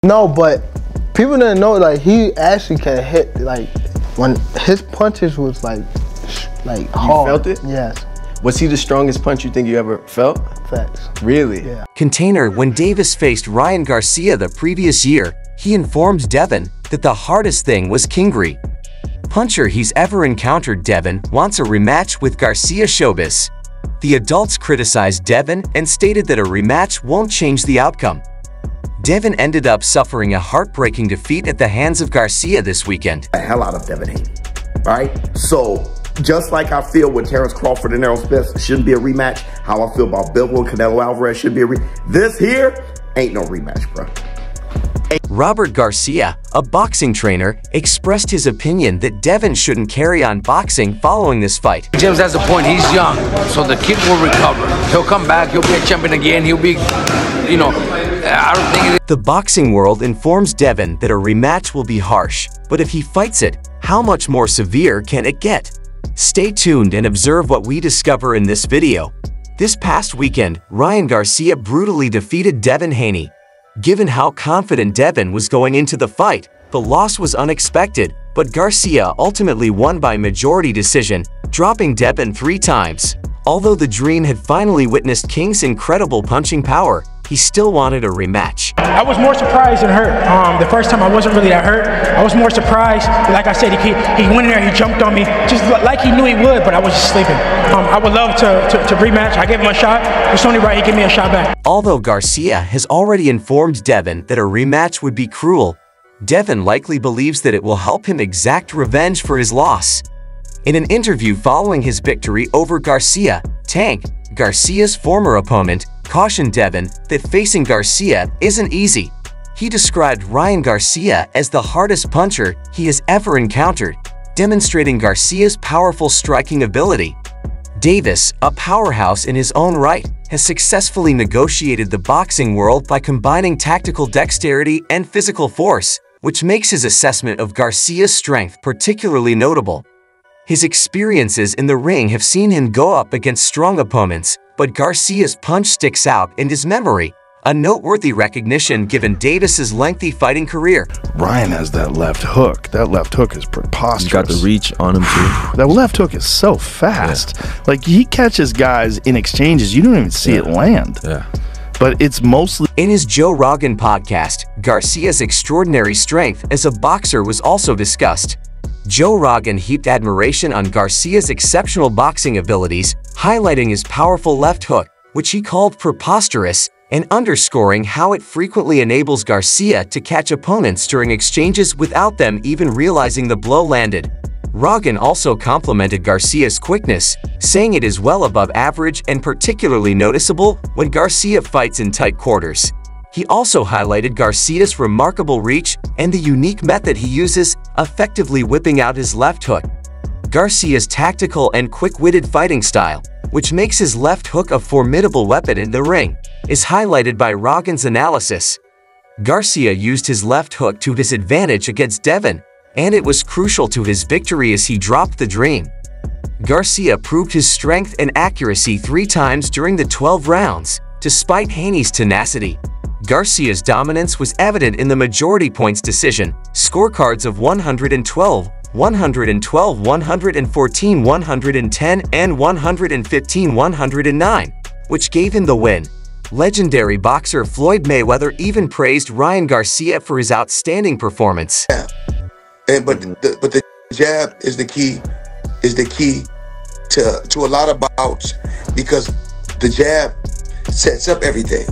No, but people didn't know, like, he actually can hit, like, when his punches was, like hard. You felt it? Yes. Was he the strongest punch you think you ever felt? Facts. Really? Yeah. Container, when Davis faced Ryan Garcia the previous year, he informed Devin that the hardest thing was Kingry. Puncher he's ever encountered. Devin wants a rematch with Garcia showbiz. The adults criticized Devin and stated that a rematch won't change the outcome. Devin ended up suffering a heartbreaking defeat at the hands of Garcia this weekend. The hell out of Devin Haney, right? So, just like I feel with Terrence Crawford and Errol Spence shouldn't be a rematch, how I feel about Bivol and Canelo Alvarez shouldn't be a rematch. This here ain't no rematch, bro. Robert Garcia, a boxing trainer, expressed his opinion that Devin shouldn't carry on boxing following this fight. James has a point. He's young, so the kid will recover. He'll come back. He'll be a champion again. He'll be, you know, I don't think The boxing world informs Devin that a rematch will be harsh, but if he fights it, how much more severe can it get? Stay tuned and observe what we discover in this video. This past weekend, Ryan Garcia brutally defeated Devin Haney. Given how confident Devin was going into the fight, the loss was unexpected, but Garcia ultimately won by majority decision, dropping Devin 3 times. Although the Dream had finally witnessed King's incredible punching power, he still wanted a rematch. I was more surprised than hurt. The first time I wasn't really that hurt. I was more surprised. Like I said, he went in there, he jumped on me, just like he knew he would, but I was just sleeping. I would love to rematch. I gave him a shot. It's only right he gave me a shot back. Although Garcia has already informed Devin that a rematch would be cruel, Devin likely believes that it will help him exact revenge for his loss. In an interview following his victory over Garcia, Tank, Garcia's former opponent, cautioned Devin that facing Garcia isn't easy. He described Ryan Garcia as the hardest puncher he has ever encountered, demonstrating Garcia's powerful striking ability. Davis, a powerhouse in his own right, has successfully negotiated the boxing world by combining tactical dexterity and physical force, which makes his assessment of Garcia's strength particularly notable. His experiences in the ring have seen him go up against strong opponents, but Garcia's punch sticks out in his memory, a noteworthy recognition given Davis's lengthy fighting career. Ryan has that left hook. That left hook is preposterous. He's got the reach on him too. That left hook is so fast. Yeah. Like, he catches guys in exchanges, you don't even see it land. Yeah. But it's mostly... In his Joe Rogan podcast, Garcia's extraordinary strength as a boxer was also discussed. Joe Rogan heaped admiration on Garcia's exceptional boxing abilities, highlighting his powerful left hook, which he called preposterous, and underscoring how it frequently enables Garcia to catch opponents during exchanges without them even realizing the blow landed. Rogan also complimented Garcia's quickness, saying it is well above average and particularly noticeable when Garcia fights in tight quarters. He also highlighted Garcia's remarkable reach and the unique method he uses, effectively whipping out his left hook. Garcia's tactical and quick-witted fighting style, which makes his left hook a formidable weapon in the ring, is highlighted by Rogan's analysis. Garcia used his left hook to his advantage against Devin, and it was crucial to his victory as he dropped the Dream. Garcia proved his strength and accuracy 3 times during the 12 rounds, despite Haney's tenacity. Garcia's dominance was evident in the majority points decision, scorecards of 112, 112, 114, 110, and 115, 109, which gave him the win. Legendary boxer Floyd Mayweather even praised Ryan Garcia for his outstanding performance. Yeah. But the jab is the key to a lot of bouts, because the jab sets up everything.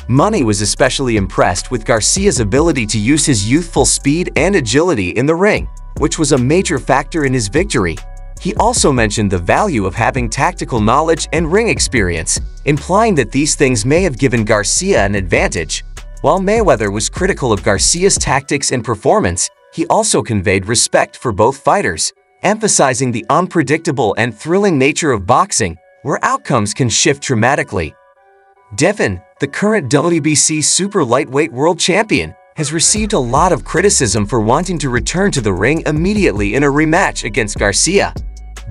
Money was especially impressed with Garcia's ability to use his youthful speed and agility in the ring, which was a major factor in his victory. He also mentioned the value of having tactical knowledge and ring experience, implying that these things may have given Garcia an advantage. While Mayweather was critical of Garcia's tactics and performance, he also conveyed respect for both fighters, emphasizing the unpredictable and thrilling nature of boxing, where outcomes can shift dramatically. Devin, the current WBC super lightweight world champion, has received a lot of criticism for wanting to return to the ring immediately in a rematch against Garcia.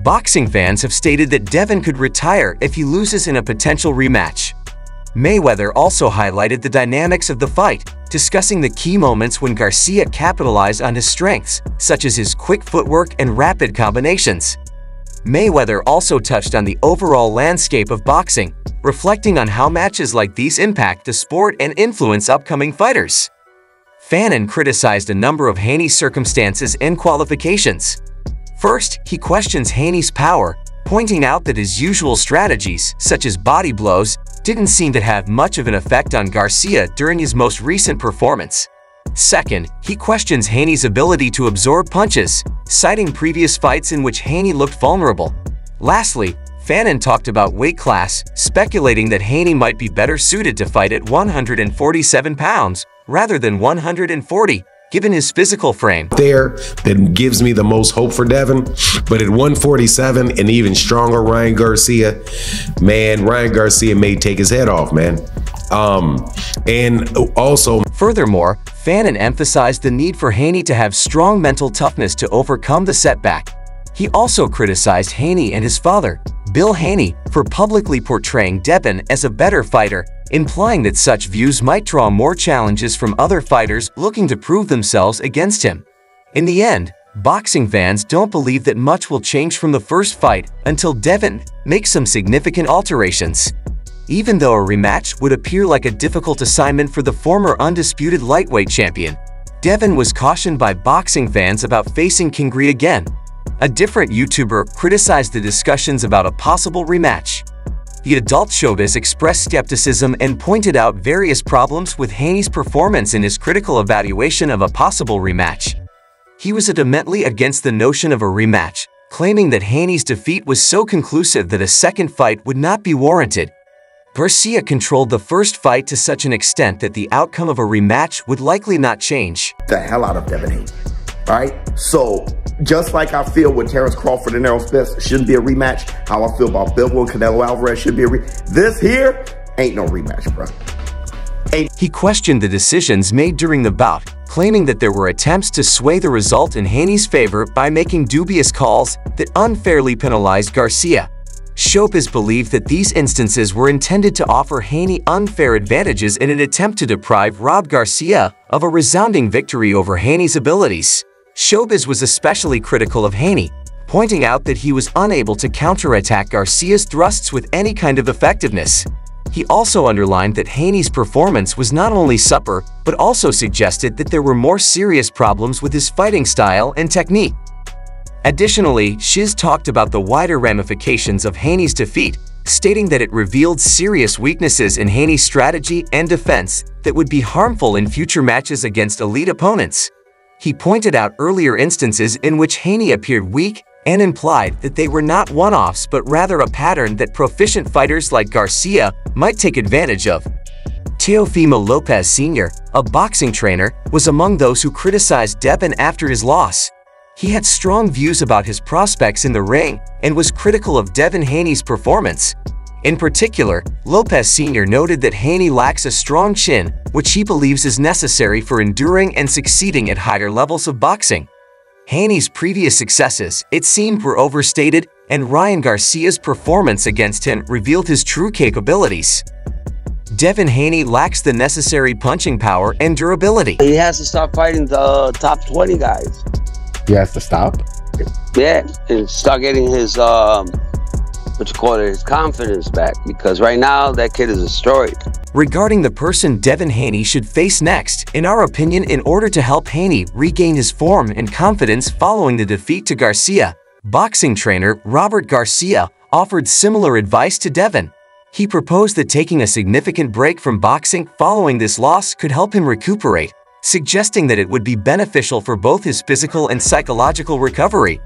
Boxing fans have stated that Devin could retire if he loses in a potential rematch. Mayweather also highlighted the dynamics of the fight, discussing the key moments when Garcia capitalized on his strengths, such as his quick footwork and rapid combinations. Mayweather also touched on the overall landscape of boxing, reflecting on how matches like these impact the sport and influence upcoming fighters. Fannin criticized a number of Haney's circumstances and qualifications. First, he questions Haney's power, pointing out that his usual strategies, such as body blows, didn't seem to have much of an effect on Garcia during his most recent performance. Second, he questions Haney's ability to absorb punches, citing previous fights in which Haney looked vulnerable. Lastly, Fannin talked about weight class, speculating that Haney might be better suited to fight at 147 pounds rather than 140, given his physical frame. There that gives me the most hope for Devin, but at 147 and even stronger Ryan Garcia, man, Ryan Garcia may take his head off, man. And also, furthermore, Fannin emphasized the need for Haney to have strong mental toughness to overcome the setback. He also criticized Haney and his father, Bill Haney, for publicly portraying Devin as a better fighter, implying that such views might draw more challenges from other fighters looking to prove themselves against him. In the end, boxing fans don't believe that much will change from the first fight until Devin makes some significant alterations. Even though a rematch would appear like a difficult assignment for the former undisputed lightweight champion, Devin was cautioned by boxing fans about facing Kingery again. A different YouTuber criticized the discussions about a possible rematch. The adult showbiz expressed skepticism and pointed out various problems with Haney's performance in his critical evaluation of a possible rematch. He was adamantly against the notion of a rematch, claiming that Haney's defeat was so conclusive that a second fight would not be warranted. Garcia controlled the first fight to such an extent that the outcome of a rematch would likely not change. The hell out of Devin Haney. All right? So, just like I feel with Terrence Crawford and Errol Spence shouldn't be a rematch, how I feel about Bivol and Canelo Alvarez should be a rematch. This here ain't no rematch, bro. He questioned the decisions made during the bout, claiming that there were attempts to sway the result in Haney's favor by making dubious calls that unfairly penalized Garcia. Showbiz believed that these instances were intended to offer Haney unfair advantages in an attempt to deprive Rob Garcia of a resounding victory over Haney's abilities. Showbiz was especially critical of Haney, pointing out that he was unable to counterattack Garcia's thrusts with any kind of effectiveness. He also underlined that Haney's performance was not only subpar, but also suggested that there were more serious problems with his fighting style and technique. Additionally, Shiz talked about the wider ramifications of Haney's defeat, stating that it revealed serious weaknesses in Haney's strategy and defense that would be harmful in future matches against elite opponents. He pointed out earlier instances in which Haney appeared weak and implied that they were not one-offs but rather a pattern that proficient fighters like Garcia might take advantage of. Teofimo Lopez Sr., a boxing trainer, was among those who criticized Devin after his loss. He had strong views about his prospects in the ring and was critical of Devin Haney's performance. In particular, Lopez Sr. noted that Haney lacks a strong chin, which he believes is necessary for enduring and succeeding at higher levels of boxing. Haney's previous successes, it seemed, were overstated, and Ryan Garcia's performance against him revealed his true capabilities. Devin Haney lacks the necessary punching power and durability. He has to start fighting the top 20 guys. He has to stop? Yeah, and start getting his, his confidence back, because right now that kid is destroyed. Regarding the person Devin Haney should face next, in our opinion, in order to help Haney regain his form and confidence following the defeat to Garcia, boxing trainer Robert Garcia offered similar advice to Devin. He proposed that taking a significant break from boxing following this loss could help him recuperate, suggesting that it would be beneficial for both his physical and psychological recovery.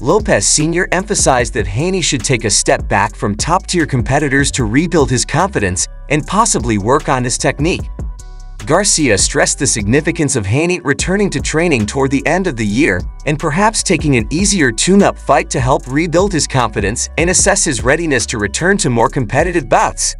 Lopez Sr. emphasized that Haney should take a step back from top-tier competitors to rebuild his confidence and possibly work on his technique. Garcia stressed the significance of Haney returning to training toward the end of the year and perhaps taking an easier tune-up fight to help rebuild his confidence and assess his readiness to return to more competitive bouts.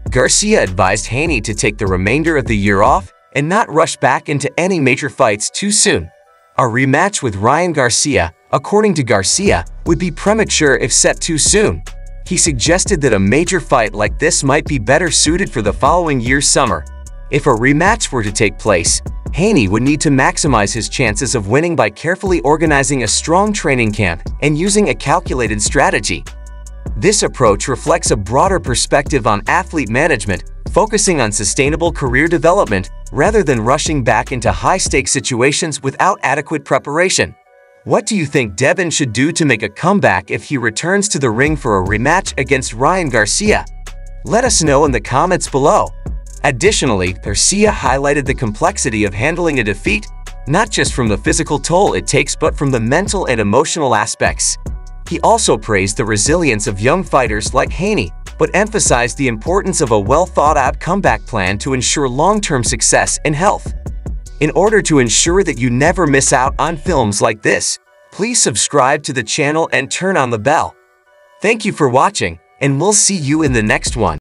Garcia advised Haney to take the remainder of the year off and not rush back into any major fights too soon. A rematch with Ryan Garcia, according to Garcia, would be premature if set too soon. He suggested that a major fight like this might be better suited for the following year's summer. If a rematch were to take place, Haney would need to maximize his chances of winning by carefully organizing a strong training camp and using a calculated strategy. This approach reflects a broader perspective on athlete management, focusing on sustainable career development rather than rushing back into high-stakes situations without adequate preparation. What do you think Devin should do to make a comeback if he returns to the ring for a rematch against Ryan Garcia? Let us know in the comments below. Additionally, Garcia highlighted the complexity of handling a defeat, not just from the physical toll it takes but from the mental and emotional aspects. He also praised the resilience of young fighters like Haney, but emphasized the importance of a well-thought-out comeback plan to ensure long-term success and health. In order to ensure that you never miss out on films like this, please subscribe to the channel and turn on the bell. Thank you for watching, and we'll see you in the next one.